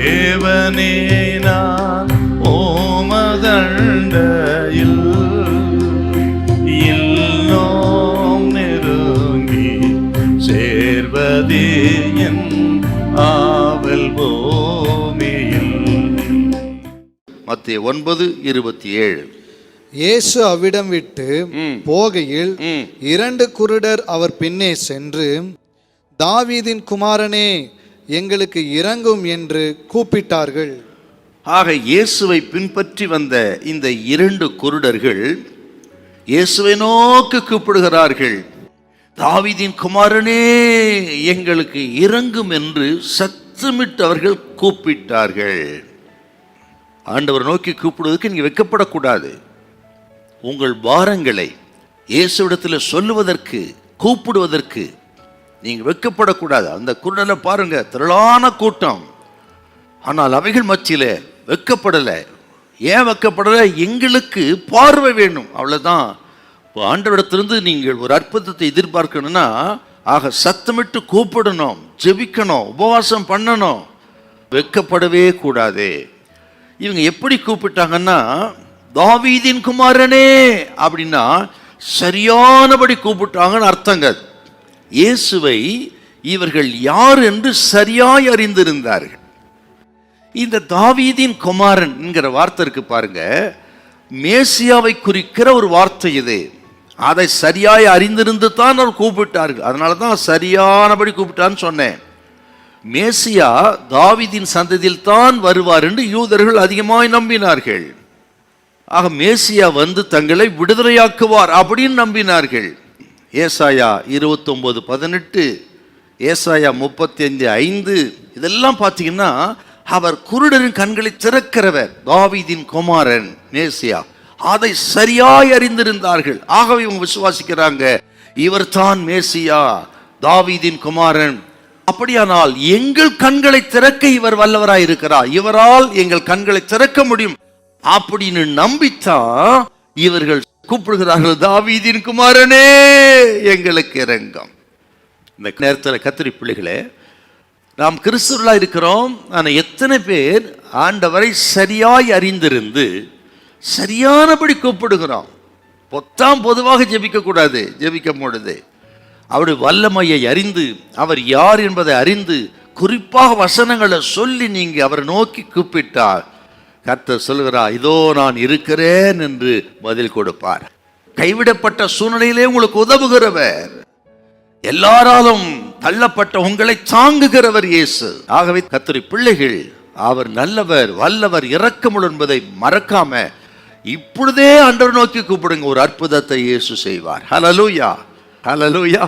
தேவனே நான் ஓமதண்டையில் இன்னும் நெருங்கி சேர்வதே என் ஆவல் பூமியில். மத்தேயு 9:27. இயேசு அவ்விடம் விட்டு போகையில் 2 குருடர் அவர் பின்னே சென்று, தாவீதின் குமாரனே, எங்களுக்கு இரங்கும் என்று கூப்பிட்டார்கள். ஆக இயேசுவை பின்பற்றி வந்த இந்த 2 குருடர்கள் இயேசுவை நோக்கி கூப்பிடுகிறார்கள். தாவீதின் குமாரனே, எங்களுக்கு இரங்கும் என்று சத்தமிட்டு அவர்கள் கூப்பிட்டார்கள். ஆண்டவர் நோக்கி கூப்பிடுவதற்கு நீங்க வெட்கப்படக்கூடாது. உங்கள் பாரங்களை இயேசுவிடத்தில் சொல்லுவதற்கு, கூப்பிடுவதற்கு நீங்க வெட்கப்படக்கூடாது. அந்த குருடனை பாருங்க, திரளான கூட்டம். ஆனால் அவைகள் மத்தியில வெட்கப்படலை. ஏன் வெட்கப்படலை? எங்களுக்கு பார்வை வேணும், அவ்வளவுதான். இப்போ ஆண்டவரிடத்திலிருந்து நீங்கள் ஒரு அற்புதத்தை எதிர்பார்க்கணும்னா, ஆக சத்தமிட்டு கூப்பிடணும், ஜெபிக்கணும், உபவாசம் பண்ணணும், வெட்கப்படவே கூடாது. இவங்க எப்படி கூப்பிட்டாங்கன்னா, தாவீதின் குமாரனே அப்படின்னா சரியானபடி கூப்பிட்டாங்கன்னு அர்த்தங்க. இயேசுவை இவர்கள் யார் என்று சரியாய் அறிந்திருந்தார்கள். இந்த தாவீதின் குமாரன் என்கிற வார்த்தை இருக்கு பாருங்க, மேசியாவை குறிக்கிற ஒரு வார்த்தை இது. அதை சரியாய் அறிந்திருந்து தான் அவர் கூப்பிட்டார்கள். அதனால தான் சரியானபடி கூப்பிட்டான்னு சொன்னேன். மேசியா தாவீதின் சந்ததியில் தான் வருவார் என்று யூதர்கள் அதிகமாய் நம்பினார்கள். ஆக மேசியா வந்து தங்களை விடுதலையாக்குவார் அப்படின்னு நம்பினார்கள். ஏசாயா 29:18, ஏசாயா 35:5 இதெல்லாம் பார்த்தீங்கன்னா அவர் குருடரின் கண்களை திறக்கிறவர், தாவீதின் குமாரன் மேசியா. அதை சரியாய் அறிந்திருந்தார்கள். ஆகவே இவங்க விசுவாசிக்கிறாங்க, இவர் தான் மேசியா, தாவீதின் குமாரன். அப்படியானால் எங்கள் கண்களை திறக்க இவர் வல்லவராய் இருக்கிறார், இவரால் எங்கள் கண்களை திறக்க முடியும் அப்படின்னு நம்பித்தான் இவர்கள் கூப்பிடுகிறார்கள், தாவீதின் குமாரனே, எங்களுக்கு இரங்கும். இந்த நேரத்தில் கத்திரி பிள்ளைகளே, நாம் கிறிஸ்துவர்களாக இருக்கிறோம். ஆனால் எத்தனை பேர் ஆண்டவரை சரியாய் அறிந்திருந்து சரியானபடி கூப்பிடுகிறோம்? பொதுவாக ஜெபிக்க கூடாது. ஜெபிக்கும் பொழுது அவருடைய வல்லமையை அறிந்து, அவர் யார் என்பதை அறிந்து, குறிப்பாக வசனங்களை சொல்லி நீங்க அவரை நோக்கி கூப்பிட்டார், கர்த்தர் சொல்கிறார், இதோ நான் இருக்கிறேன் என்று பதில் கொடுப்பார். கைவிடப்பட்ட சூழ்நிலையிலே உங்களுக்கு உதவுகிறவர், எல்லாராலும் தள்ளப்பட்ட உங்களை தாங்குகிறவர் இயேசு. ஆகவே கர்த்தருடைய பிள்ளைகள், அவர் நல்லவர், வல்லவர், இரக்கமுள்ள என்பதை மறக்காம இப்பொழுதே ஆண்டவரை நோக்கி கூப்பிடுங்க. ஒரு அற்புதத்தை இயேசு செய்வார். ஹல்லேலூயா, ஹல்லேலூயா.